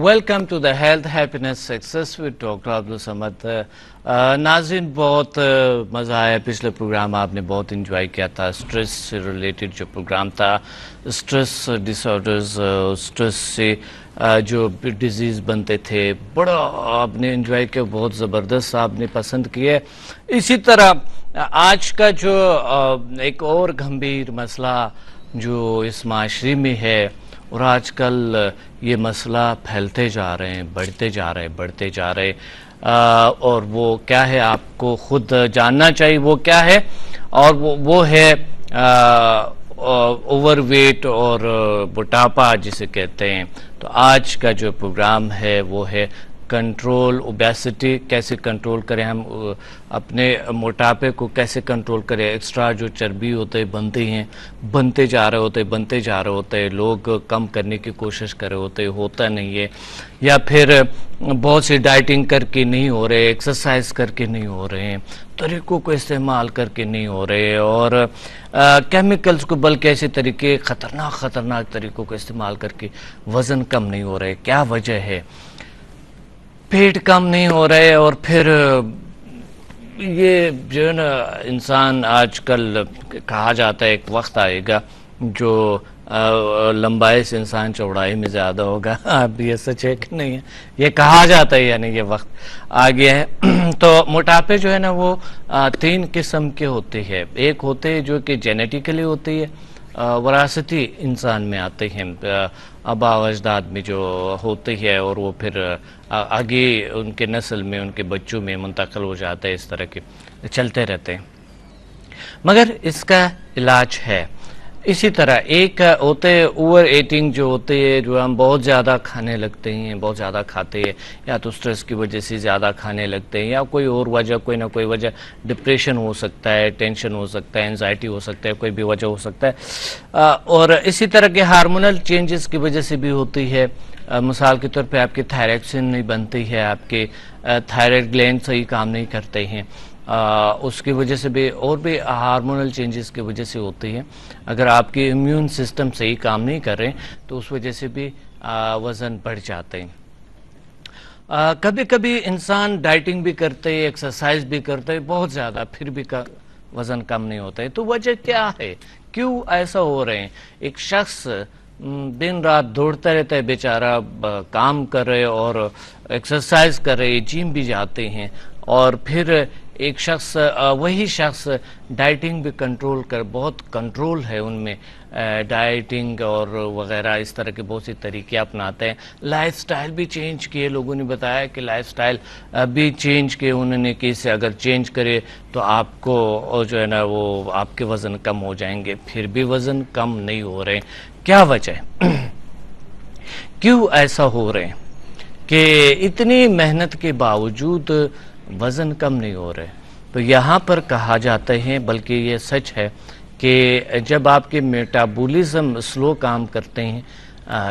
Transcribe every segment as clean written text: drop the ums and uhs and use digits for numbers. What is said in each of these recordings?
Welcome to the health happiness success with doctor Abdussamad. ناظرین بہت مزہ آیا. پچھلے پروگرام آپ نے بہت انجوائے کیا تھا. اسٹریس سے ریلیٹڈ جو پروگرام تھا, اسٹریس ڈس آرڈرز, اسٹریس سے جو ڈیزیز بنتے تھے, بڑا آپ نے انجوائے کیا, بہت زبردست آپ نے پسند کیا. اسی طرح آج کا جو ایک اور گمبھیر مسئلہ جو اس معاشرے میں ہے, اور آج کل یہ مسئلہ پھیلتے جا رہے ہیں, بڑھتے جا رہے اور وہ کیا ہے آپ کو خود جاننا چاہیے وہ کیا ہے, اور وہ ہے اوور ویٹ اور موٹاپا جسے کہتے ہیں. تو آج کا جو پروگرام ہے وہ ہے کنٹرول اوبیسٹی, کیسے کنٹرول کریں ہم اپنے موٹاپے کو, کیسے کنٹرول کریں. ایکسٹرا جو چربی ہوتے بنتے جا رہے ہوتے, لوگ کم کرنے کی کوشش کر رہے ہوتے, ہوتا نہیں ہے, یا پھر بہت سی ڈائٹنگ کر کے نہیں ہو رہے, ایکسرسائز کر کے نہیں ہو رہے ہیں, طریقوں کو استعمال کر کے نہیں ہو رہے, اور کیمیکلز کو بلکہ ایسے طریقے خطرناک طریقوں کو استعمال کر کے وزن کم نہیں ہو رہے. کیا وجہ ہے؟ پیٹ کم نہیں ہو رہے, اور پھر یہ جو ہے نا انسان آج کل کہا جاتا ہے ایک وقت آئے گا جو لمبائی سے انسان چوڑائی میں زیادہ ہوگا. اب یہ سچ ہے کہ نہیں ہے, یہ کہا جاتا ہے, یعنی یہ وقت آ گیا ہے. تو موٹاپے جو ہے نا وہ 3 قسم کے ہوتے ہیں. ایک ہوتے ہیں جو کہ جینیٹیکلی ہوتی ہے, وراثتی انسان میں آتے ہیں, آبا و اجداد میں جو ہوتے ہیں, اور وہ پھر آگے ان کے نسل میں, ان کے بچوں میں منتقل ہو جاتا ہے, اس طرح کے چلتے رہتے ہیں. مگر اس کا علاج ہے. اسی طرح ایک ہوتے اوور ایٹنگ جو ہوتے ہیں, جو ہم بہت زیادہ کھانے لگتے ہیں, بہت زیادہ کھاتے ہیں, یا تو سٹریس کی وجہ سے زیادہ کھانے لگتے ہیں, یا کوئی اور وجہ, کوئی نہ کوئی وجہ, ڈپریشن ہو سکتا ہے, ٹینشن ہو سکتا ہے, انزائٹی ہو سکتا ہے, کوئی بھی وجہ ہو سکتا ہے. اور اسی طرح کے ہارمونل چینجز کی وجہ سے بھی ہوتی ہے. مثال کے طور پہ آپ کی تھائرائکسن نہیں بنتی ہے, آپ کے تھائرائڈ گلینڈ صحیح کام نہیں کرتے ہیں, اس کی وجہ سے بھی, اور بھی ہارمونل چینجز کی وجہ سے ہوتی ہے. اگر آپ کی امیون سسٹم صحیح کام نہیں کر رہے تو اس وجہ سے بھی وزن بڑھ جاتے ہیں. کبھی کبھی انسان ڈائٹنگ بھی کرتے ہیں, ایکسرسائز بھی کرتے ہیں بہت زیادہ, پھر بھی وزن کم نہیں ہوتا ہے. تو وجہ کیا ہے, کیوں ایسا ہو رہے ہیں؟ ایک شخص دن رات دوڑتا رہتا ہے بیچارہ, کام کر رہے اور ایکسرسائز کر رہے, جم بھی جاتے ہیں, اور پھر ایک شخص, وہی شخص ڈائٹنگ بھی کنٹرول بہت کنٹرول ہے ان میں, ڈائٹنگ اور وغیرہ اس طرح کے بہت سی طریقے اپناتے ہیں. لائف سٹائل بھی چینج کیے, لوگوں نے بتایا کہ لائف سٹائل بھی چینج کیے انہوں نے, کہ اسے اگر چینج کرے تو آپ کو جو ہے نا وہ آپ کے وزن کم ہو جائیں گے, پھر بھی وزن کم نہیں ہو رہے. کیا وجہ ہے, کیوں ایسا ہو رہے ہیں کہ اتنی محنت کے باوجود وزن کم نہیں ہو رہے؟ تو یہاں پر کہا جاتا ہے, بلکہ یہ سچ ہے, کہ جب آپ کے میٹابولزم سلو کام کرتے ہیں,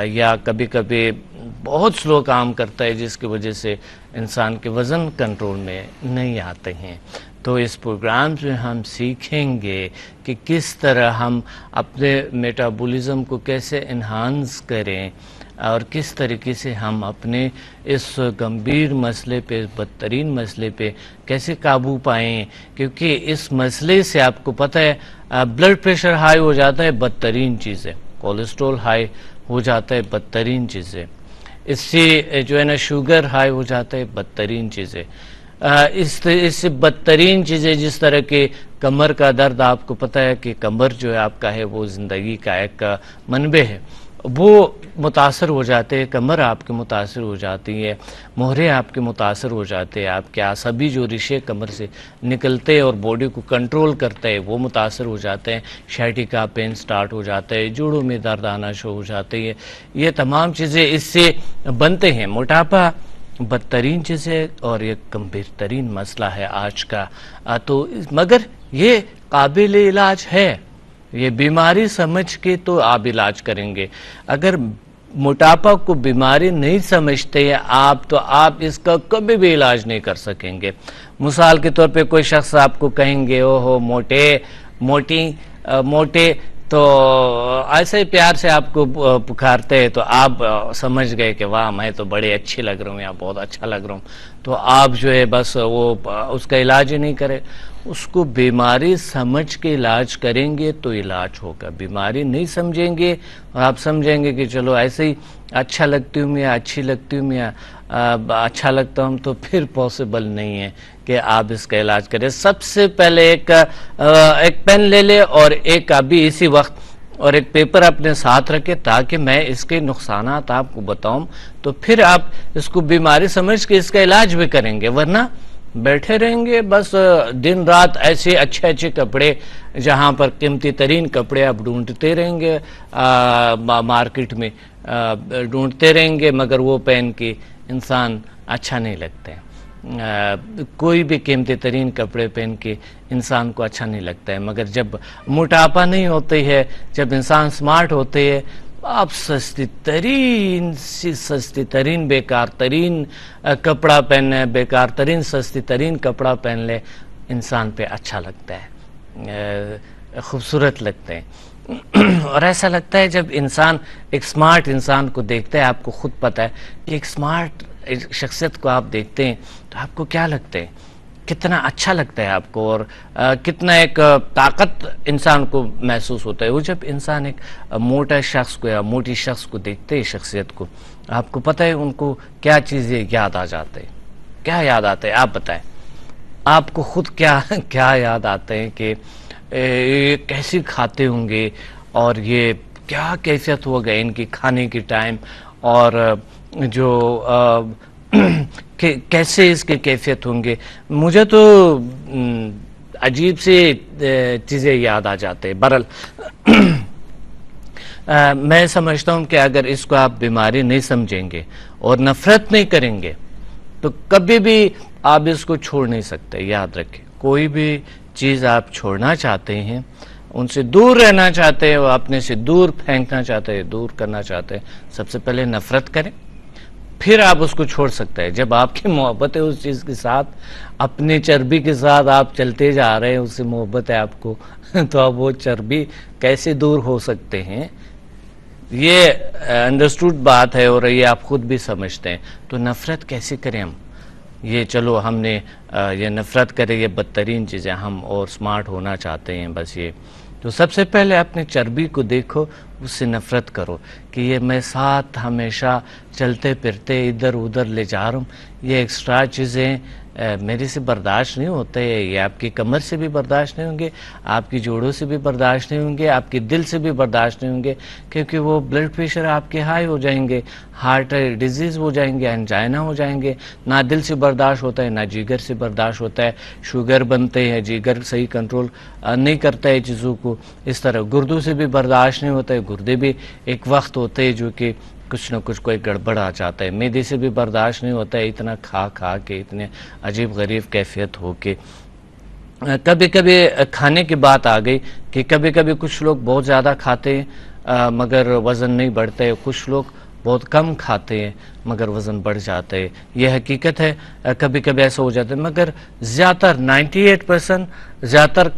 یا کبھی کبھی بہت سلو کام کرتا ہے, جس کی وجہ سے انسان کے وزن کنٹرول میں نہیں آتے ہیں. تو اس پروگرام میں ہم سیکھیں گے کہ کس طرح ہم اپنے میٹابولزم کو کیسے انہانس کریں, اور کس طریقے سے ہم اپنے اس گمبھیر مسئلے پہ, بدترین مسئلے پہ کیسے قابو پائیں. کیونکہ اس مسئلے سے آپ کو پتہ ہے, بلڈ پریشر ہائی ہو جاتا ہے, بدترین چیز ہے, کولیسٹرول ہائی ہو جاتا ہے, بدترین چیز ہے, اس سے جو ہے نا شوگر ہائی ہو جاتا ہے, بدترین چیز ہے. اس سے بدترین چیزیں جس طرح کے کمر کا درد, آپ کو پتہ ہے کہ کمر جو ہے آپ کا ہے وہ زندگی کا ایک منبع ہے, وہ متاثر ہو جاتے ہیں, کمر آپ کے متاثر ہو جاتی ہے, مہرے آپ کے متاثر ہو جاتے ہیں, آپ کے عصبی جو رشے کمر سے نکلتے اور باڈی کو کنٹرول کرتے ہیں وہ متاثر ہو جاتے ہیں, شائٹکا پین سٹارٹ ہو جاتا ہے, جوڑوں میں درد آنا شروع ہو جاتے ہیں. یہ تمام چیزیں اس سے بنتے ہیں. موٹاپا بدترین چیز ہے اور یہ گمبھیر ترین مسئلہ ہے آج کا. تو مگر یہ قابل علاج ہے, یہ بیماری سمجھ کے تو آپ علاج کریں گے. اگر موٹاپا کو بیماری نہیں سمجھتے آپ, تو آپ اس کا کبھی بھی علاج نہیں کر سکیں گے. مثال کے طور پہ کوئی شخص آپ کو کہیں گے, اوہو موٹے تو ایسے ہی پیار سے آپ کو پکارتے ہیں تو آپ سمجھ گئے کہ واہ میں تو بڑے اچھی لگ رہا ہوں یا بہت اچھا لگ رہا ہوں، تو آپ جو ہے بس وہ اس کا علاج ہی نہیں کرے، اس کو بیماری سمجھ کے علاج کریں گے تو علاج ہوگا. بیماری نہیں سمجھیں گے اور آپ سمجھیں گے کہ چلو ایسے ہی اچھا لگتی ہوں یا اچھی لگتی ہوں یا اچھا لگتا ہوں، تو پھر پاسبل نہیں ہے کہ آپ اس کا علاج کریں. سب سے پہلے ایک پین لے لے اور ایک ابھی اسی وقت اور ایک پیپر اپنے ساتھ رکھے تاکہ میں اس کے نقصانات آپ کو بتاؤں، تو پھر آپ اس کو بیماری سمجھ کے اس کا علاج بھی کریں گے. ورنہ بیٹھے رہیں گے بس دن رات ایسے اچھے اچھے کپڑے، جہاں پر قیمتی ترین کپڑے آپ ڈھونڈتے رہیں گے مارکیٹ میں، ڈھونڈتے رہیں گے، مگر وہ پہن کے انسان اچھا نہیں لگتا ہے. کوئی بھی قیمتی ترین کپڑے پہن کے انسان کو اچھا نہیں لگتا ہے. مگر جب موٹاپا نہیں ہوتی ہے، جب انسان سمارٹ ہوتے ہے، آپ سستی ترین بیکار ترین کپڑا پہننے، بیکار ترین سستی ترین کپڑا پہن لے، انسان پہ اچھا لگتا ہے، خوبصورت لگتے ہیں. اور ایسا لگتا ہے جب انسان ایک سمارٹ انسان کو دیکھتا ہے، آپ کو خود پتہ ہے کہ ایک سمارٹ شخصیت کو آپ دیکھتے ہیں تو آپ کو کیا لگتا ہے، کتنا اچھا لگتا ہے آپ کو، اور کتنا ایک طاقت انسان کو محسوس ہوتا ہے. وہ جب انسان ایک موٹا شخص کو یا موٹی شخص کو دیکھتے ہیں، شخصیت کو، آپ کو پتہ ہے ان کو کیا چیزیں یاد آ جاتے ہیں، کیا یاد آتے ہیں، آپ بتائیں آپ کو خود کیا یاد آتے ہیں کہ یہ کیسے کھاتے ہوں گے اور یہ کیا کیفیت ہوگا ان کی کھانے کی ٹائم، اور جو کیسے اس کے کیفیت ہوں گے. مجھے تو عجیب سی چیزیں یاد آ جاتے ہیں. برحال میں سمجھتا ہوں کہ اگر اس کو آپ بیماری نہیں سمجھیں گے اور نفرت نہیں کریں گے تو کبھی بھی آپ اس کو چھوڑ نہیں سکتے. یاد رکھیں، کوئی بھی چیز آپ چھوڑنا چاہتے ہیں، ان سے دور رہنا چاہتے ہیں، وہ اپنے سے دور پھینکنا چاہتے ہیں، دور کرنا چاہتے ہیں، سب سے پہلے نفرت کریں، پھر آپ اس کو چھوڑ سکتے ہیں. جب آپ کی محبت ہے اس چیز کے ساتھ، اپنی چربی کے ساتھ آپ چلتے جا رہے ہیں، اس سے محبت ہے آپ کو، تو اب وہ چربی کیسے دور ہو سکتے ہیں؟ یہ انڈرسٹوڈ بات ہے اور یہ آپ خود بھی سمجھتے ہیں. تو نفرت کیسے کریں ہم؟ یہ چلو ہم نے یہ نفرت کرے، یہ بدترین چیزیں، ہم اور سمارٹ ہونا چاہتے ہیں بس یہ. تو سب سے پہلے اپنے چربی کو دیکھو، اس سے نفرت کرو کہ یہ میں ساتھ ہمیشہ چلتے پھرتے ادھر ادھر لے جا رہا ہوں، یہ ایکسٹرا چیزیں میرے سے برداشت نہیں ہوتے، یہ آپ کی کمر سے بھی برداشت نہیں ہوں گے، آپ کی جوڑوں سے بھی برداشت نہیں ہوں گے، آپ کے دل سے بھی برداشت نہیں ہوں گے، کیونکہ وہ بلڈ پریشر آپ کے ہائی ہو جائیں گے، ہارٹ ڈیزیز ہو جائیں گے، انجائنا ہو جائیں گے. نہ دل سے برداشت ہوتا ہے، نہ جگر سے برداشت ہوتا ہے، شوگر بنتے ہیں، جگر صحیح کنٹرول نہیں کرتا ہے چیزوں کو. اس طرح گردوں سے بھی برداشت نہیں ہوتا ہے، گردے بھی ایک وقت ہوتے ہیں جو کہ کچھ نہ کچھ کوئی گڑبڑ آ جاتا ہے. معدے سے بھی برداشت نہیں ہوتا ہے، اتنا کھا کے، اتنے عجیب غریب کیفیت ہو کے. کبھی کبھی کھانے کی بات آ گئی کہ کبھی کبھی کچھ لوگ بہت زیادہ کھاتے ہیں مگر وزن نہیں بڑھتا ہے، کچھ لوگ بہت کم کھاتے ہیں مگر وزن بڑھ جاتا ہے. یہ حقیقت ہے، کبھی کبھی ایسا ہو جاتا ہے، مگر زیادہ تر 98%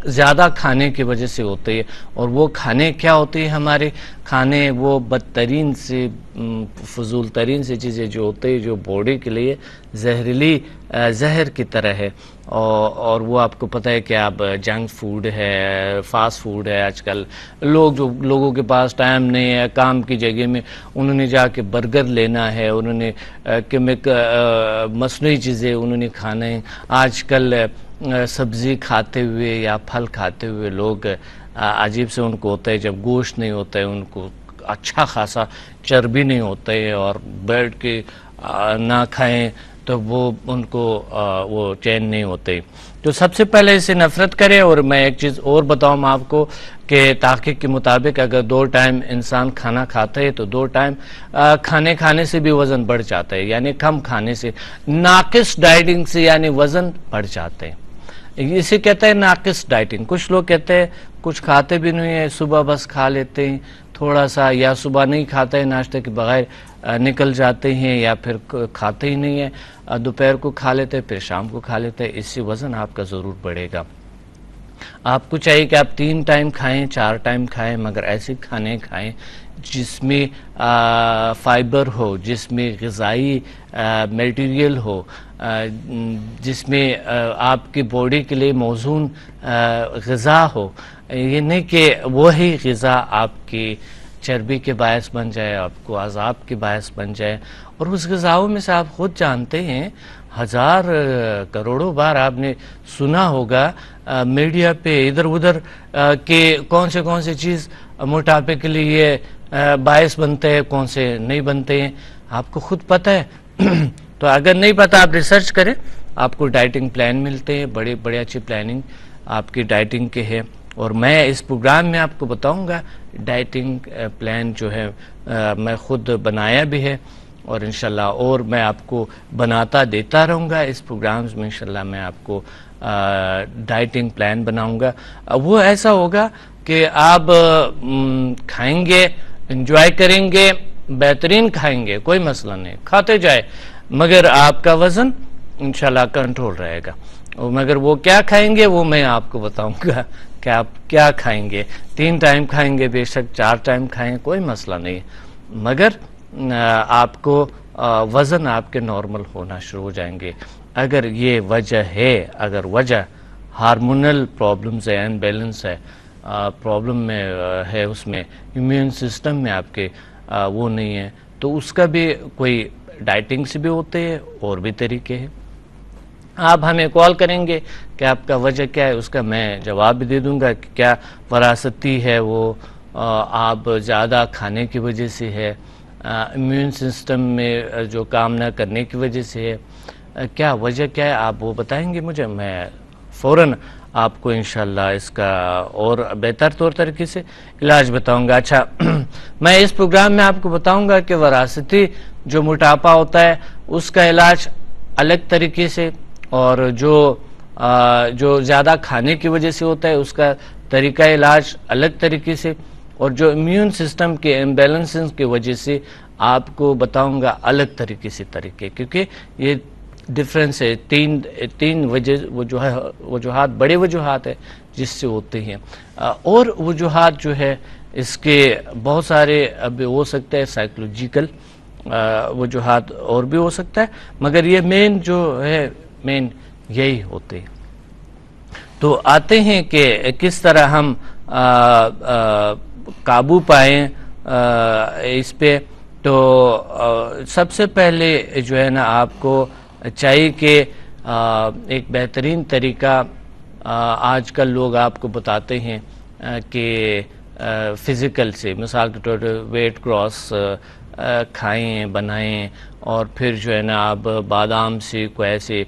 زیادہ کھانے کی وجہ سے ہوتے ہیں. اور وہ کھانے کیا ہوتے ہیں؟ ہمارے کھانے وہ بدترین سے فضول ترین سے چیزیں جو ہوتے ہیں، جو باڈی کے لیے زہر کی طرح ہے. اور وہ آپ کو پتہ ہے کہ آپ جنک فوڈ ہے، فاسٹ فوڈ ہے. آج کل لوگوں کے پاس ٹائم نہیں ہے، کام کی جگہ میں انہوں نے جا کے برگر لینا ہے، انہوں نے مصنوعی چیزیں انہوں نے کھانا ہے. آج کل سبزی کھاتے ہوئے یا پھل کھاتے ہوئے لوگ عجیب سے ان کو ہوتا ہے، جب گوشت نہیں ہوتا ہے ان کو اچھا خاصا چربی نہیں ہوتا ہے، اور بیٹھ کے نہ کھائیں تو وہ ان کو وہ چین نہیں ہوتے. تو سب سے پہلے اسے نفرت کریں. اور میں ایک چیز اور بتاؤں آپ کو کہ تحقیق کے مطابق اگر 2 ٹائم انسان کھانا کھاتا ہے تو 2 ٹائم کھانے سے بھی وزن بڑھ جاتا ہے، یعنی کم کھانے سے، ناقص ڈائٹنگ سے یعنی وزن بڑھ جاتے ہیں. اسے کہتے ہیں ناقص ڈائٹنگ. کچھ لوگ کہتے ہیں کچھ کھاتے بھی نہیں ہیں، صبح بس کھا لیتے ہیں تھوڑا سا، یا صبح نہیں کھاتے ہیں، ناشتے کے بغیر نکل جاتے ہیں، یا پھر کھاتے ہی نہیں ہیں، دوپہر کو کھا لیتے ہیں، پھر شام کو کھا لیتے ہیں. اس سے وزن آپ کا ضرور بڑھے گا. آپ کو چاہیے کہ آپ 3 ٹائم کھائیں، 4 ٹائم کھائیں، مگر ایسے کھانے کھائیں جس میں فائبر ہو، جس میں غذائی میٹیریل ہو، جس میں آپ کی باڈی کے لیے موزون غذا ہو. یہ نہیں کہ وہی غذا آپ کی چربی کے باعث بن جائے، آپ کو عذاب کے باعث بن جائے. اور اس غذاؤں میں سے آپ خود جانتے ہیں، 1000 کروڑوں بار آپ نے سنا ہوگا میڈیا پہ ادھر ادھر کہ کون سے چیز موٹاپے کے لیے باعث بنتے ہیں، کون سے نہیں بنتے ہیں. آپ کو خود پتہ ہے. تو اگر نہیں پتہ آپ ریسرچ کریں، آپ کو ڈائٹنگ پلان ملتے ہیں، بڑے اچھی پلاننگ آپ کی ڈائٹنگ کے ہے. اور میں اس پروگرام میں آپ کو بتاؤں گا ڈائٹنگ پلان جو ہے میں خود بنایا بھی ہے، اور انشاءاللہ اور میں آپ کو بناتا دیتا رہوں گا. اس پروگرامز میں انشاءاللہ میں آپ کو ڈائٹنگ پلان بناؤں گا. وہ ایسا ہوگا کہ آپ کھائیں گے، انجوائے کریں گے، بہترین کھائیں گے، کوئی مسئلہ نہیں، کھاتے جائے، مگر آپ کا وزن انشاءاللہ کنٹرول رہے گا. مگر وہ کیا کھائیں گے وہ میں آپ کو بتاؤں گا کہ آپ کیا کھائیں گے. 3 ٹائم کھائیں گے، بے شک 4 ٹائم کھائیں، کوئی مسئلہ نہیں، مگر آپ کو وزن آپ کے نارمل ہونا شروع ہو جائیں گے. اگر یہ وجہ ہے، اگر وجہ ہارمونل پرابلمز ہے، ان بیلنس ہے، پرابلم میں ہے، اس میں امیون سسٹم میں آپ کے وہ نہیں ہے، تو اس کا بھی کوئی ڈائٹنگ سے بھی ہوتے ہیں اور بھی طریقے ہیں. آپ ہمیں کال کریں گے کہ آپ کا وجہ کیا ہے، اس کا میں جواب بھی دے دوں گا کہ کیا وراثتی ہے، وہ آپ زیادہ کھانے کی وجہ سے ہے، امیون سسٹم میں جو کام نہ کرنے کی وجہ سے ہے، کیا وجہ کیا ہے، آپ وہ بتائیں گے مجھے، میں فوراً آپ کو انشاءاللہ اس کا اور بہتر طور طریقے سے علاج بتاؤں گا. اچھا، میں اس پروگرام میں آپ کو بتاؤں گا کہ وراثتی جو موٹاپا ہوتا ہے اس کا علاج الگ طریقے سے، اور جو زیادہ کھانے کی وجہ سے ہوتا ہے اس کا طریقہ علاج الگ طریقے سے، اور جو امیون سسٹم کے امبیلنسز کی وجہ سے آپ کو بتاؤں گا الگ طریقے سے طریقے، کیونکہ یہ ڈفرینس ہے. 3 وجوہات بڑے وجوہات ہیں جس سے ہوتے ہیں، اور وجوہات جو ہے اس کے بہت سارے اب ہو سکتے ہیں، سائیکولوجیکل وجوہات اور بھی ہو سکتا ہے، مگر یہ مین جو ہے مین یہی ہوتے ہیں. تو آتے ہیں کہ کس طرح ہم قابو پائیں اس پہ. تو سب سے پہلے جو ہے نا آپ کو چاہیے کہ ایک بہترین طریقہ آج کل لوگ آپ کو بتاتے ہیں کہ فزیکل سے، مثال کے طور پر ویٹ کراس کھائیں، بنائیں، اور پھر جو ہے نا آپ بادام سے کوئی ایسے،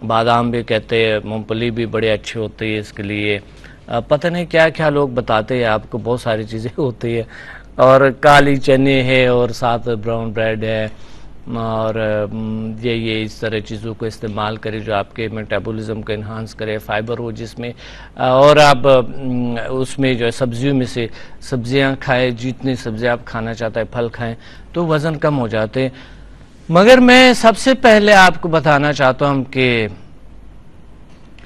بادام بھی کہتے ہیں، مونگ پھلی بھی بڑے اچھے ہوتے ہیں اس کے لیے، پتہ نہیں کیا کیا لوگ بتاتے ہیں آپ کو، بہت ساری چیزیں ہوتی ہیں، اور کالی چنے ہے، اور ساتھ براؤن بریڈ ہے، اور یہ اس طرح چیزوں کو استعمال کرے جو آپ کے میٹابولزم کو انہانس کرے، فائبر ہو جس میں، اور آپ اس میں جو ہے سبزیوں میں سے سبزیاں کھائیں، جتنی سبزیاں آپ کھانا چاہتا ہے پھل کھائیں، تو وزن کم ہو جاتے ہیں. مگر میں سب سے پہلے آپ کو بتانا چاہتا ہوں کہ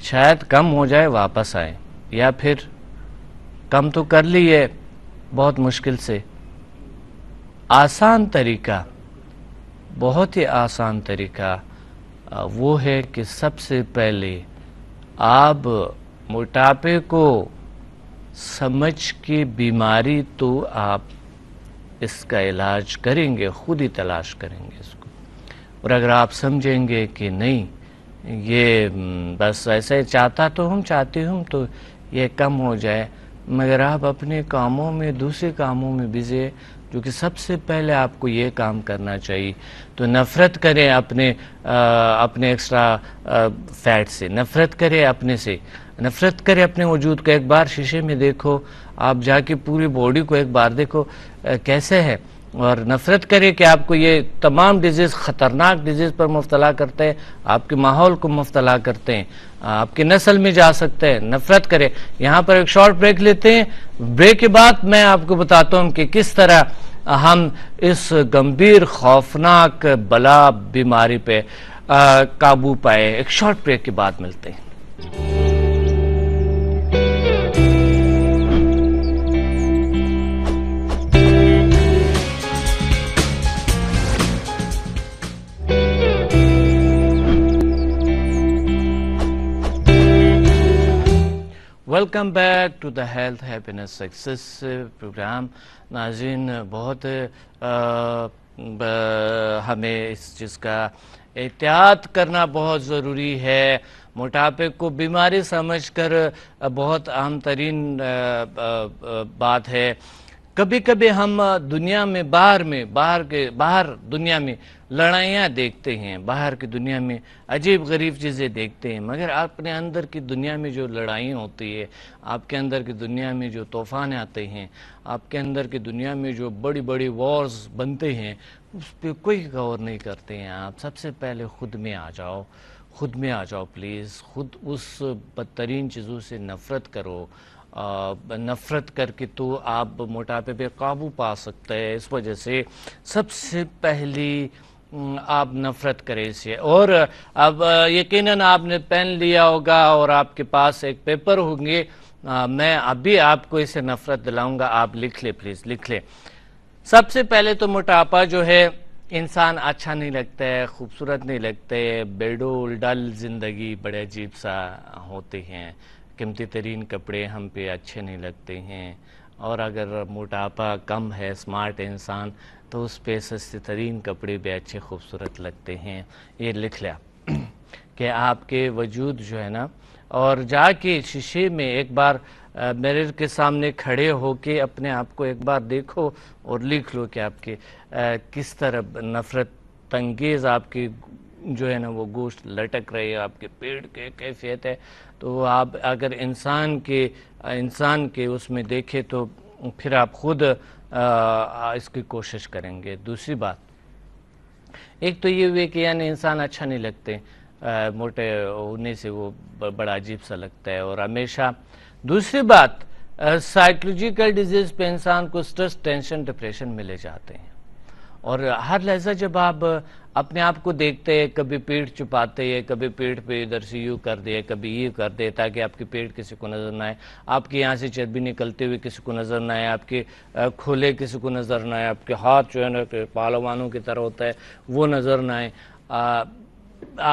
شاید کم ہو جائے واپس آئے، یا پھر کم تو کر لیے بہت مشکل سے. آسان طریقہ، بہت ہی آسان طریقہ وہ ہے کہ سب سے پہلے آپ موٹاپے کو سمجھ کے، بیماری تو آپ اس کا علاج کریں گے، خود ہی تلاش کریں گے اس کو. اور اگر آپ سمجھیں گے کہ نہیں یہ بس ایسے چاہتی ہوں تو یہ کم ہو جائے، مگر آپ اپنے کاموں میں، دوسرے کاموں میں بزی ہے، جو کہ سب سے پہلے آپ کو یہ کام کرنا چاہیے. تو نفرت کریں اپنے ایکسٹرا فیٹ سے، نفرت کریں اپنے سے، نفرت کریں اپنے وجود کو. ایک بار شیشے میں دیکھو، آپ جا کے پوری باڈی کو ایک بار دیکھو کیسے ہے، اور نفرت کریں کہ آپ کو یہ تمام ڈیزیز، خطرناک ڈیزیز پر مبتلا کرتے ہیں، آپ کے ماحول کو مبتلا کرتے ہیں، آپ کی نسل میں جا سکتے ہیں. نفرت کریں. یہاں پر ایک شارٹ بریک لیتے ہیں، بریک کے بعد میں آپ کو بتاتا ہوں کہ کس طرح ہم اس گمبھیر خوفناک بلا بیماری پہ قابو پائے. ایک شارٹ بریک کے بعد ملتے ہیں. Welcome back to the health happiness success programme. ناظرین، بہت ہمیں اس چیز کا احتیاط کرنا بہت ضروری ہے. موٹاپے کو بیماری سمجھ کر بہت عام ترین بات ہے. کبھی کبھی ہم دنیا میں باہر دنیا میں لڑائیاں دیکھتے ہیں، باہر کی دنیا میں عجیب غریب چیزیں دیکھتے ہیں، مگر اپنے اندر کی دنیا میں جو لڑائیاں ہوتی ہے، آپ کے اندر کی دنیا میں جو طوفان آتے ہیں، آپ کے اندر کی دنیا میں جو بڑی بڑی وارز بنتے ہیں، اس پہ کوئی غور نہیں کرتے ہیں. آپ سب سے پہلے خود میں آ جاؤ پلیز. خود اس بدترین چیزوں سے نفرت کرو. نفرت کر کے تو آپ موٹاپے پہ قابو پا سکتے ہیں. اس وجہ سے سب سے پہلی آپ نفرت کریں اسے. اور اب یقیناً آپ نے پین لیا ہوگا اور آپ کے پاس ایک پیپر ہوں گے. میں ابھی آپ کو اسے نفرت دلاؤں گا. آپ لکھ لیں پلیز، لکھ لیں. سب سے پہلے تو موٹاپا جو ہے، انسان اچھا نہیں لگتا ہے، خوبصورت نہیں لگتے، بیڈول ڈل زندگی بڑے عجیب سا ہوتے ہیں. قیمتی ترین کپڑے ہم پہ اچھے نہیں لگتے ہیں. اور اگر موٹاپا کم ہے، اسمارٹ انسان، تو اس پہ سستے ترین کپڑے بھی اچھے خوبصورت لگتے ہیں. یہ لکھ لیا کہ آپ کے وجود جو ہے نا، اور جا کے شیشے میں ایک بار میرر کے سامنے کھڑے ہو کے اپنے آپ کو ایک بار دیکھو اور لکھ لو کہ آپ کے کس طرح نفرت انگیز آپ کی جو ہے نا وہ گوشت لٹک رہی ہے، آپ کے پیٹ کے کیفیت ہے. تو آپ اگر انسان کے اس میں دیکھیں تو پھر آپ خود اس کی کوشش کریں گے. دوسری بات، ایک تو یہ ہوئے کہ یعنی انسان اچھا نہیں لگتے، موٹے ہونے سے وہ بڑا عجیب سا لگتا ہے. اور ہمیشہ دوسری بات، سائیکولوجیکل ڈیزیز پہ انسان کو سٹریس، ٹینشن، ڈپریشن ملے جاتے ہیں. اور ہر لحظہ جب آپ اپنے آپ کو دیکھتے ہیں، کبھی پیٹ چھپاتے ہیں، کبھی پیٹ پہ ادھر سے یوں کر دے، کبھی یہ کر دے تاکہ آپ کے پیٹ کسی کو نظر نہ آئے، آپ کے یہاں سے چربی نکلتے ہوئے کسی کو نظر نہ آئے، آپ کے کھولے کسی کو نظر نہ آئے، آپ کے ہاتھ جو ہے نا پہلوانوں کی طرح ہوتا ہے وہ نظر نہ آئے،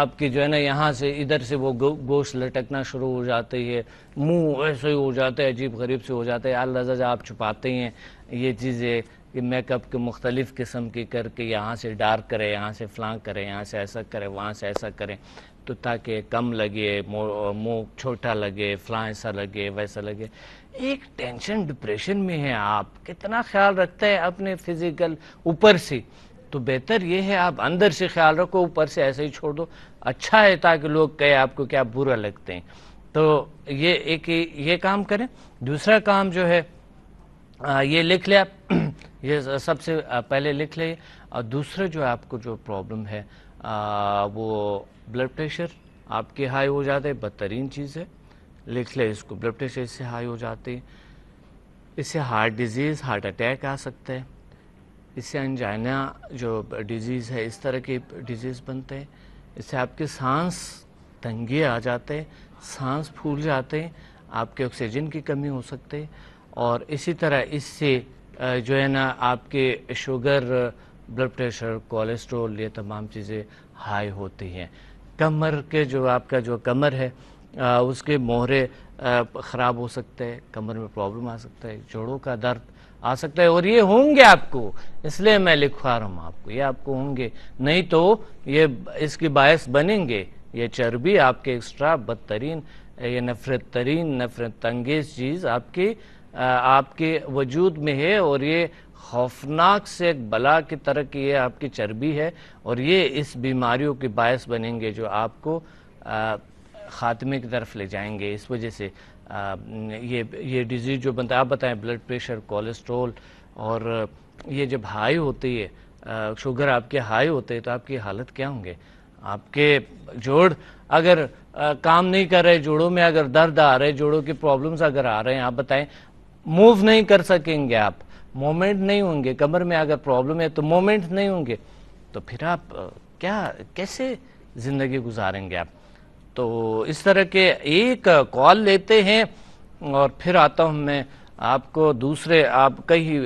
آپ کی جو ہے نا یہاں سے ادھر سے وہ گوشت لٹکنا شروع ہو جاتی ہے، منہ ایسے ہی ہو جاتا ہے، عجیب غریب سے ہو جاتا ہے. اللہ جب آپ چھپاتے ہیں یہ چیزیں کہ میک اپ کے مختلف قسم کی کر کے یہاں سے ڈارک کرے، یہاں سے فلاں کرے، یہاں سے ایسا کرے، وہاں سے ایسا کریں، تو تاکہ کم لگے، منہ چھوٹا لگے، فلاں ایسا لگے، ویسا لگے. ایک ٹینشن ڈپریشن میں ہے. آپ کتنا خیال رکھتے ہیں اپنے فزیکل اوپر سے، تو بہتر یہ ہے آپ اندر سے خیال رکھو، اوپر سے ایسے ہی چھوڑ دو. اچھا ہے تاکہ لوگ کہیں آپ کو کیا برا لگتے ہیں. تو یہ کام کریں. دوسرا کام جو ہے یہ لکھ لیا، یہ سب سے پہلے لکھ لیں. اور دوسرا جو آپ کو جو پرابلم ہے وہ بلڈ پریشر آپ کے ہائی ہو جاتے ہے. بدترین چیز ہے، لکھ لیں اس کو. بلڈ پریشر اس سے ہائی ہو جاتے ہیں، اس سے ہارٹ ڈیزیز، ہارٹ اٹیک آ سکتا ہے. اس سے انجائنا جو ڈیزیز ہے، اس طرح کے ڈیزیز بنتے ہیں. اس سے آپ کے سانس تنگی آ جاتے ہیں، سانس پھول جاتے ہیں، آپ کے آکسیجن کی کمی ہو سکتے ہے. اور اسی طرح اس سے جو ہے نا آپ کے شوگر، بلڈ پریشر، کولیسٹرول، یہ تمام چیزیں ہائی ہوتی ہیں. کمر کے جو آپ کا جو کمر ہے اس کے موہرے خراب ہو سکتے ہیں، کمر میں پرابلم آ سکتا ہے، جوڑوں کا درد آ سکتا ہے. اور یہ ہوں گے آپ کو، اس لیے میں لکھوا رہا ہوں آپ کو، یہ آپ کو ہوں گے، نہیں تو یہ اس کی باعث بنیں گے. یہ چربی آپ کے ایکسٹرا بدترین، یہ نفرت انگیز چیز آپ کے وجود میں ہے. اور یہ خوفناک سے ایک بلا کی طرح کی یہ آپ کی چربی ہے. اور یہ اس بیماریوں کے باعث بنیں گے جو آپ کو خاتمے کی طرف لے جائیں گے. اس وجہ سے یہ ڈیزیز جو بنتا ہے، آپ بتائیں بلڈ پریشر، کولیسٹرول، اور یہ جب ہائی ہوتی ہے، شوگر آپ کے ہائی ہوتے ہیں، تو آپ کی حالت کیا ہوں گے؟ آپ کے جوڑ اگر کام نہیں کر رہے، جوڑوں میں اگر درد آ رہے، جوڑوں کی پرابلمز اگر آ رہے ہیں، آپ بتائیں موو نہیں کر سکیں گے، آپ مومنٹ نہیں ہوں گے، کمر میں اگر پرابلم ہے تو مومنٹ نہیں ہوں گے، تو پھر آپ کیسے زندگی گزاریں گے آپ؟ تو اس طرح کے ایک کال لیتے ہیں اور پھر آتا ہوں میں آپ کو دوسرے. آپ کہیں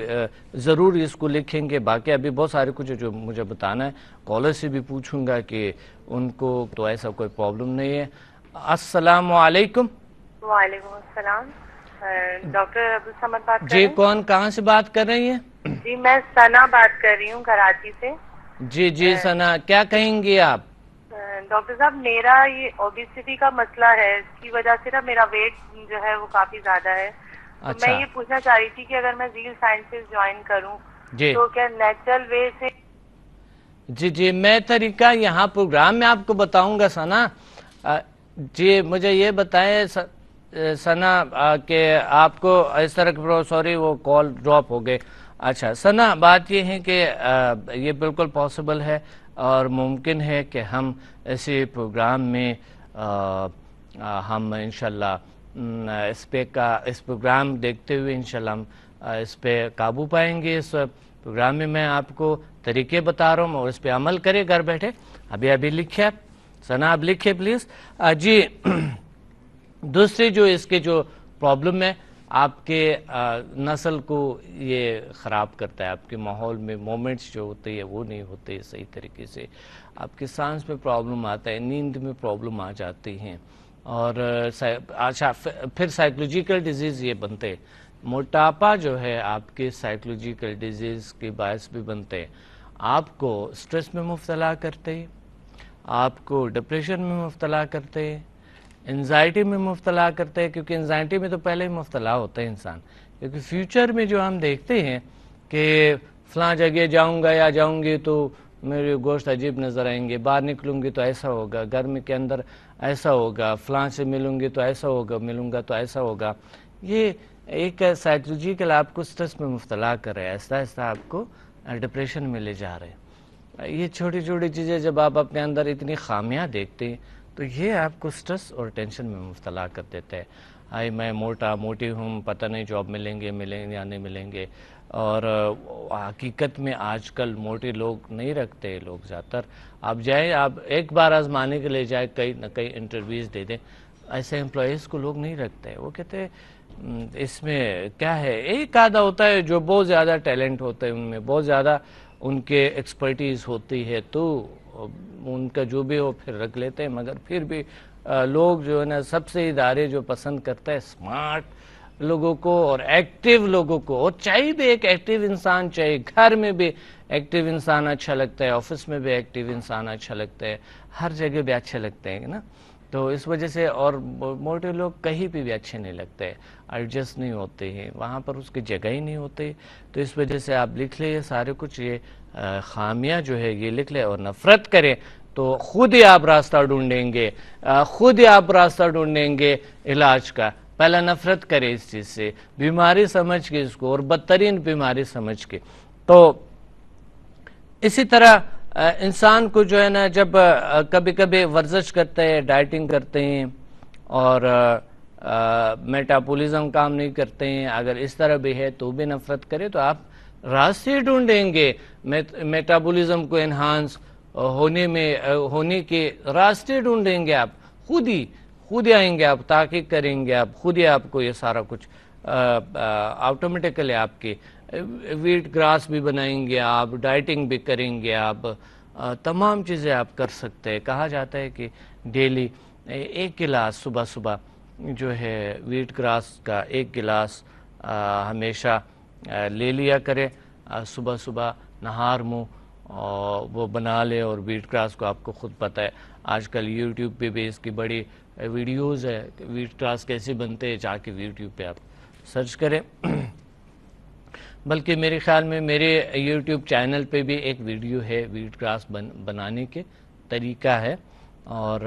ضرور اس کو لکھیں گے. باقی ابھی بہت سارے کچھ جو مجھے بتانا ہے، کالر سے بھی پوچھوں گا کہ ان کو تو ایسا کوئی پرابلم نہیں ہے. السلام علیکم. وعلیکم السلام. ڈاکٹر عبدالصمد بات کر جی رہے ہیں؟ کون کہاں سے بات کر رہی ہیں؟ جی میں ثنا بات کر رہی ہوں کراچی سے. جی جی ثنا کیا کہیں گی آپ؟ ڈاکٹر صاحب میرا یہ اوبیسٹی کا مسئلہ ہے, اس کی وجہ سے نا میرا ویٹ جو ہے وہ کافی زیادہ ہے. تو میں اچھا یہ پوچھنا چاہ رہی تھی کہ اگر میں زیل سائنسز جوائن کروں جی تو کیا نیچرل وے سے؟ جی جی میں طریقہ یہاں پروگرام میں آپ کو بتاؤں گا ثنا. جی مجھے یہ بتائیں ثنا کہ آپ کو اس طرح سوری وہ کال ڈراپ ہو گئے. اچھا ثنا بات یہ ہے کہ یہ بالکل پاسبل ہے اور ممکن ہے کہ ہم ایسے پروگرام میں ہم انشاءاللہ اس پروگرام دیکھتے ہوئے انشاءاللہ ہم اس پہ قابو پائیں گے. اس پروگرام میں آپ کو طریقے بتا رہا ہوں اور اس پہ عمل کرے گھر بیٹھے. ابھی لکھے ثنا آپ لکھے پلیز. جی دوسری جو اس کے جو پرابلم ہے آپ کے نسل کو یہ خراب کرتا ہے. آپ کے ماحول میں مومنٹس جو ہوتے ہیں وہ نہیں ہوتے صحیح طریقے سے. آپ کے سانس میں پرابلم آتا ہے, نیند میں پرابلم آ جاتی ہیں اور اچھا پھر سائیکولوجیکل ڈیزیز یہ بنتے. موٹاپا جو ہے آپ کے سائیکولوجیکل ڈیزیز کے باعث بھی بنتے. آپ کو سٹریس میں مبتلا کرتے, آپ کو ڈپریشن میں مبتلا کرتے, انزائٹی میں مبتلا کرتے ہیں. کیونکہ انزائٹی میں تو پہلے ہی مبتلا ہوتا ہے انسان, کیونکہ فیوچر میں جو ہم دیکھتے ہیں کہ فلاں جگہ جاؤں گا یا جاؤں گی تو میرے گوشت عجیب نظر آئیں گے, باہر نکلوں گی تو ایسا ہوگا, گرمی کے اندر ایسا ہوگا, فلاں سے ملوں گی تو ایسا ہوگا, ملوں گا تو ایسا ہوگا. یہ ایک سائیکولوجیکل آپ کو سٹریس میں مبتلا کر رہے ہیں, آہستہ آہستہ آپ کو ڈپریشن میں لے جا رہے ہیں. یہ چھوٹی چھوٹی چیزیں جب آپ اپنے اندر اتنی خامیاں دیکھتے ہیں تو یہ آپ کو سٹریس اور ٹینشن میں مبتلا کر دیتا ہے. میں موٹی ہوں, پتہ نہیں جاب ملیں گے یا نہیں ملیں گے. اور حقیقت میں آج کل موٹے لوگ نہیں رکھتے لوگ زیادہ تر. آپ جائیں, آپ ایک بار آزمانے کے لے جائیں, کئی نہ کئی انٹرویوز دے دیں, ایسے امپلائیز کو لوگ نہیں رکھتے. وہ کہتے اس میں کیا ہے, ایک آدھا ہوتا ہے جو بہت زیادہ ٹیلنٹ ہوتا ہے, ان میں بہت زیادہ ان کے ایکسپرٹیز ہوتی ہے تو ان کا جو بھی ہو پھر رکھ لیتے ہیں. مگر پھر بھی لوگ جو ہے نا سب سے ادارے جو پسند کرتا ہے اسمارٹ لوگوں کو اور ایکٹیو لوگوں کو. اور چاہیے بھی ایک ایکٹیو انسان چاہیے, گھر میں بھی ایکٹیو انسان اچھا لگتا ہے, آفس میں بھی ایکٹیو انسان اچھا لگتا ہے, ہر جگہ بھی اچھے لگتے ہیں نا. تو اس وجہ سے, اور موٹے لوگ کہیں پہ بھی اچھے نہیں لگتے, ایڈجسٹ نہیں ہوتے ہیں, وہاں پر اس کی جگہ ہی نہیں ہوتی. تو اس وجہ سے آپ لکھ لیں یہ سارے کچھ, یہ خامیاں جو ہے یہ لکھ لیں اور نفرت کریں تو خود ہی آپ راستہ ڈھونڈیں گے, خود ہی آپ راستہ ڈھونڈیں گے علاج کا. پہلا نفرت کرے اس چیز سے, بیماری سمجھ کے اس کو, اور بدترین بیماری سمجھ کے. تو اسی طرح انسان کو جو ہے نا جب کبھی کبھی ورزش کرتے ہیں, ڈائٹنگ کرتے ہیں اور میٹابولزم کام نہیں کرتے ہیں, اگر اس طرح بھی ہے تو بھی نفرت کرے. تو آپ راستے ڈھونڈیں گے میٹابولزم کو انہانس ہونے کے راستے ڈھونڈیں گے. آپ خود ہی آئیں گے, آپ تحقیق کریں گے, آپ خود ہی آپ کو یہ سارا کچھ آٹومیٹیکلی آپ کے ویٹ گراس بھی بنائیں گے, آپ ڈائٹنگ بھی کریں گے, آپ تمام چیزیں آپ کر سکتے ہیں. کہا جاتا ہے کہ ڈیلی 1 گلاس صبح جو ہے ویٹ گراس کا 1 گلاس ہمیشہ لے لیا کرے. صبح نہار منہ وہ بنا لے, اور ویٹ گراس کو آپ کو خود پتہ ہے آج کل یوٹیوب پہ بھی اس کی بڑی ویڈیوز ہے, ویٹ گراس کیسے بنتے ہیں, جا کے یوٹیوب پہ آپ سرچ کریں. بلکہ میرے خیال میں میرے یوٹیوب چینل پہ بھی ایک ویڈیو ہے ویٹ گراس بنانے کے طریقہ ہے, اور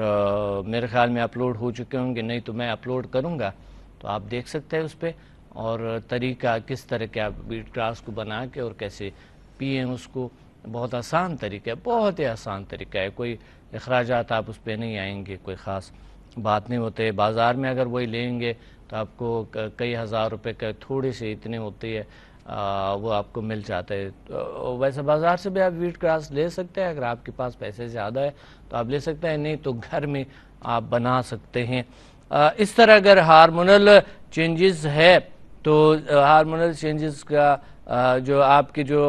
میرے خیال میں اپلوڈ ہو چکے ہوں گے, نہیں تو میں اپلوڈ کروں گا تو آپ دیکھ سکتے ہیں اس پہ. اور طریقہ کس طرح کے آپ ویٹ گراس کو بنا کے اور کیسے پئیں اس کو, بہت آسان طریقہ ہے, بہت ہی آسان طریقہ ہے. کوئی اخراجات آپ اس پہ نہیں آئیں گے, کوئی خاص بات نہیں ہوتے. بازار میں اگر وہی لیں گے تو آپ کو کئی ہزار روپے کا تھوڑی سی اتنے ہوتی ہے, وہ آپ کو مل جاتا ہے. ویسے بازار سے بھی آپ ویٹ گراس لے سکتے ہیں, اگر آپ کے پاس پیسے زیادہ ہے تو آپ لے سکتے ہیں, نہیں تو گھر میں آپ بنا سکتے ہیں. اس طرح اگر ہارمونل چینجز ہے تو ہارمونل چینجز کا جو آپ کی جو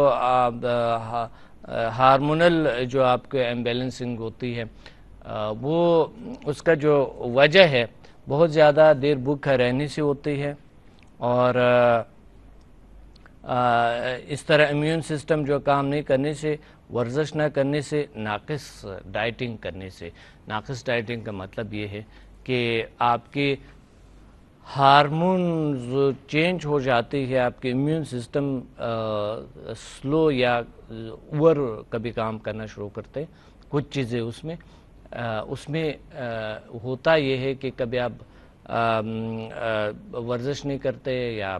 ہارمونل جو آپ کے امبیلنسنگ ہوتی ہے وہ اس کا جو وجہ ہے بہت زیادہ دیر بھوکا رہنے سے ہوتی ہے، اور اس طرح امیون سسٹم جو کام نہیں کرنے سے، ورزش نہ کرنے سے، ناقص ڈائٹنگ کرنے سے. ناقص ڈائٹنگ کا مطلب یہ ہے کہ آپ کے ہارمونز چینج ہو جاتی ہے، آپ کے امیون سسٹم سلو یا اوور کبھی کام کرنا شروع کرتے ہیں. کچھ چیزیں اس میں ہوتا یہ ہے کہ کبھی آپ ورزش نہیں کرتے یا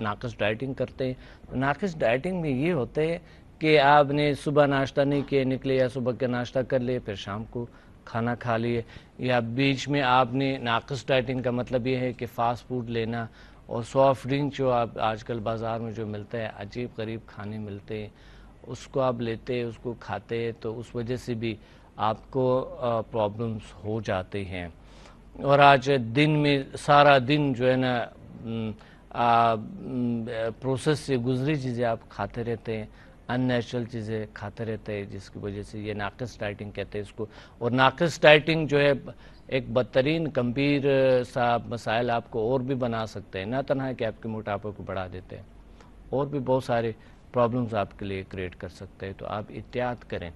ناقص ڈائٹنگ کرتے ہیں. ناقص ڈائٹنگ میں یہ ہوتا ہے کہ آپ نے صبح ناشتہ نہیں کیا، نکلے یا صبح کا ناشتہ کر لیے، پھر شام کو کھانا کھا لیے، یا بیچ میں آپ نے ناقص ڈائٹنگ کا مطلب یہ ہے کہ فاسٹ فوڈ لینا اور سافٹ ڈرنک جو آپ آج کل بازار میں جو ملتا ہے، عجیب غریب کھانے ملتے ہیں، اس کو آپ لیتے ہیں، اس کو کھاتے ہیں، تو اس وجہ سے بھی آپ کو پرابلمس ہو جاتے ہیں. اور آج دن میں سارا دن جو ہے نا پروسیس سے گزری چیزیں آپ کھاتے رہتے ہیں، ان نیچرل چیزیں کھاتے رہتے ہیں، جس کی وجہ سے یہ ناقص ڈائٹنگ کہتے ہیں اس کو. اور ناقص ڈائٹنگ جو ہے ایک بدترین گمبھیر سا مسائل آپ کو اور بھی بنا سکتے ہیں، نہ تنہا کہ آپ کے موٹاپے کو بڑھا دیتے ہیں، اور بھی بہت سارے پرابلمز آپ کے لیے کریٹ کر سکتے ہیں. تو آپ احتیاط کریں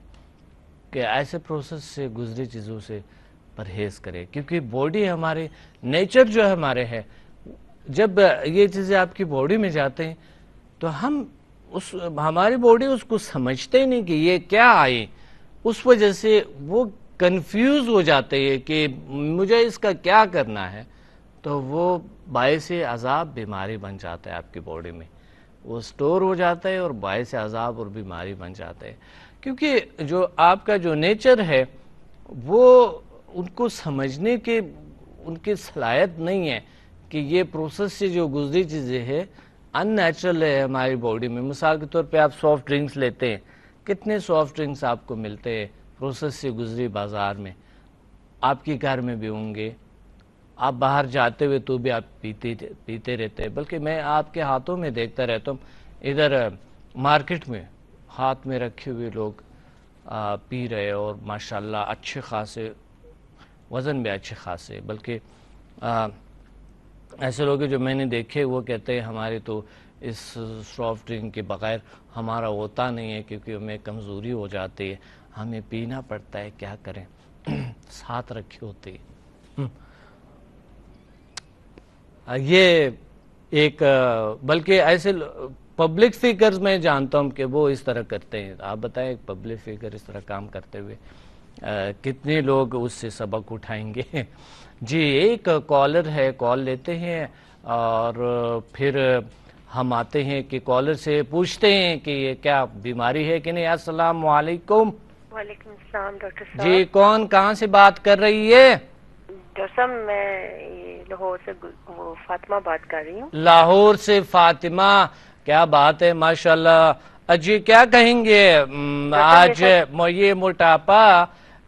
کہ ایسے پروسیس سے گزری چیزوں سے پرہیز کریں، کیونکہ باڈی ہمارے نیچر جو ہمارے ہے، جب یہ چیزیں آپ کی باڈی میں جاتے ہیں تو ہماری باڈی اس کو سمجھتے نہیں کہ یہ کیا آئے، اس وجہ سے وہ کنفیوز ہو جاتے ہیں کہ مجھے اس کا کیا کرنا ہے، تو وہ باعث عذاب بیماری بن جاتا ہے آپ کی باڈی میں، وہ سٹور ہو جاتا ہے اور باعث عذاب اور بیماری بن جاتا ہے. کیونکہ جو آپ کا جو نیچر ہے وہ ان کو سمجھنے کے ان کی صلاحیت نہیں ہے کہ یہ پروسیس سے جو گزری چیزیں ہیں ان نیچرل ہے ہماری باڈی میں. مثال کے طور پہ آپ سافٹ ڈرنکس لیتے ہیں، کتنے سافٹ ڈرنکس آپ کو ملتے ہیں پروسیس سے گزری بازار میں، آپ کے گھر میں بھی ہوں گے، آپ باہر جاتے ہوئے تو بھی آپ پیتے رہتے ہیں. بلکہ میں آپ کے ہاتھوں میں دیکھتا رہتا ہوں، ادھر مارکیٹ میں ہاتھ میں رکھے ہوئے لوگ پی رہے، اور ماشاءاللہ اچھے خاصے وزن بھی اچھے خاصے. بلکہ ایسے لوگ جو میں نے دیکھے وہ کہتے ہیں ہمارے تو اس سافٹ ڈرنک کے بغیر ہمارا ہوتا نہیں ہے، کیونکہ ہمیں کمزوری ہو جاتی ہے، ہمیں پینا پڑتا ہے، کیا کریں ساتھ رکھی ہوتی ہے. یہ ایک بلکہ ایسے پبلک فیگرز میں جانتا ہوں کہ وہ اس طرح کرتے ہیں. آپ بتائیں ایک پبلک فیگر اس طرح کام کرتے ہوئے کتنے لوگ اس سے سبق اٹھائیں گے. جی ایک کالر ہے، کال لیتے ہیں اور پھر ہم آتے ہیں کہ کالر سے پوچھتے ہیں کہ یہ کیا بیماری ہے کہ نہیں. السلام علیکم. وعلیکم السلام ڈاکٹر صاحب. جی کون کہاں سے بات کر رہی ہے؟ ڈاکٹر صاحب میں لاہور سے فاطمہ بات کر رہی ہوں. لاہور سے فاطمہ، کیا بات ہے ماشاءاللہ. جی کیا کہیں گے آج یہ موٹاپا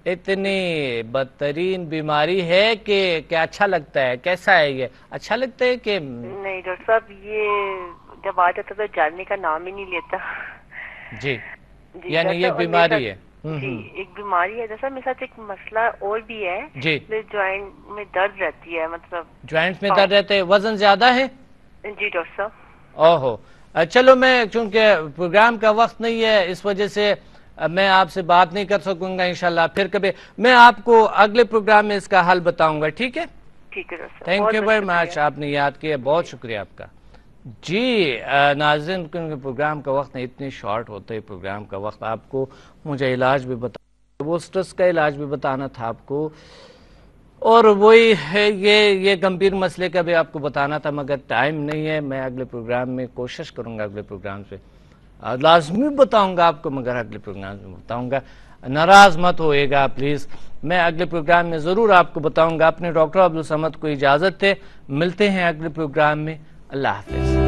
اتنی بدترین بیماری ہے کہ کیا اچھا لگتا ہے؟ کیسا ہے یہ؟ اچھا لگتا ہے کہ نہیں ڈاکٹر صاحب، یہ جب آ جاتا تو جاننے کا نام ہی نہیں لیتا. جی یعنی یہ بیماری ہے. جی ایک بیماری ہے جیسا میرے ساتھ ایک مسئلہ اور بھی ہے. جی جوائنٹ میں درد رہتی ہے، مطلب جوائنٹس میں درد رہتے ہیں. وزن زیادہ ہے؟ جی ڈاکٹر صاحب. اوہو چلو، میں چونکہ پروگرام کا وقت نہیں ہے اس وجہ سے میں آپ سے بات نہیں کر سکوں گا. انشاءاللہ پھر کبھی میں آپ کو اگلے پروگرام میں اس کا حل بتاؤں گا. ٹھیک ہے؟ ٹھیک ہے ڈاکٹر صاحب. تھینک یو ویری مچ، آپ نے یاد کیا، بہت شکریہ آپ کا. جی ناظرین، کیونکہ پروگرام کا وقت اتنی شارٹ ہوتا ہے پروگرام کا وقت، آپ کو مجھے علاج بھی وہ سٹرس کا علاج بھی بتانا تھا آپ کو، اور وہی ہے یہ گمبھیر مسئلے کا بھی آپ کو بتانا تھا، مگر ٹائم نہیں ہے. میں اگلے پروگرام میں کوشش کروں گا، اگلے پروگرام سے لازمی بتاؤں گا آپ کو، مگر اگلے پروگرام میں بتاؤں گا. ناراض مت ہوئے گا پلیز، میں اگلے پروگرام میں ضرور آپ کو بتاؤں گا. اپنے ڈاکٹر عبدالصمد کو اجازت ہے، ملتے ہیں اگلے پروگرام میں. اللہ حافظ.